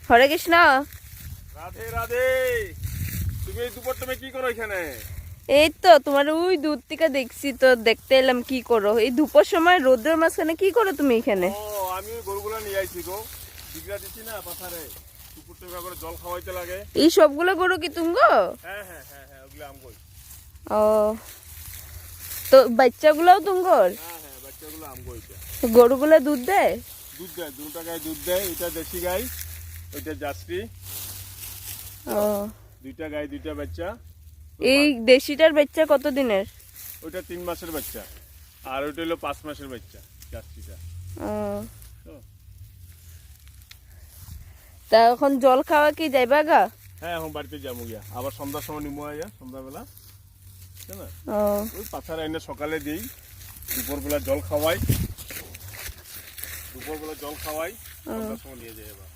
হরে কৃষ্ণ। রাধে রাধে। তুমি এই দুপুর তুমি কি করো এখানে? এই তো তোমার ওই দূর থেকে দেখছি তো, দেখতে এলাম কি করো এই দুপুর সময় রোদ্রের মাঝখানে, কি করো তুমি এখানে? ও আমি ওই গরুগুলো নিয়ে আইছি গো, ডিগরা দিছি না পাথারে, দুপুর টাইমে করে জল খাওয়াইতে লাগে। এই সবগুলো গরু কি তুমগো? হ্যাঁ হ্যাঁ হ্যাঁ হ্যাঁ, ওগুলো আমগোই। ও, তো বাচ্চাগুলোও তুমগোর? হ্যাঁ হ্যাঁ, বাচ্চাগুলো আমগোইটা। গরুগুলো দুধ দেয়? দুধ দেয়, 2টা গাই দুধ দেয়। এটা দেশি গাই, ওইটা জার্সি। ও, 2টা গাই 2টা বাচ্চা। এই দেশিটার বাচ্চা কত দিনের? ওইটা 3 মাসের বাচ্চা, আর ওইটা হলো 5 মাসের বাচ্চা, জার্সিটা। ও, তো তা এখন জল খাওয়া কি যাইবা গা? হ্যাঁ, এখন বাড়িতে যাবো গিয়া, আবার সন্ধ্যার সময় নিমো আয়া, সন্ধ্যাবেলা। তাই না? ও, ওই পাথারে এনে সকালে দিই, দুপুরবেলা জল খাওয়াই, সন্ধ্যার সময় নিয়ে যাই আবার।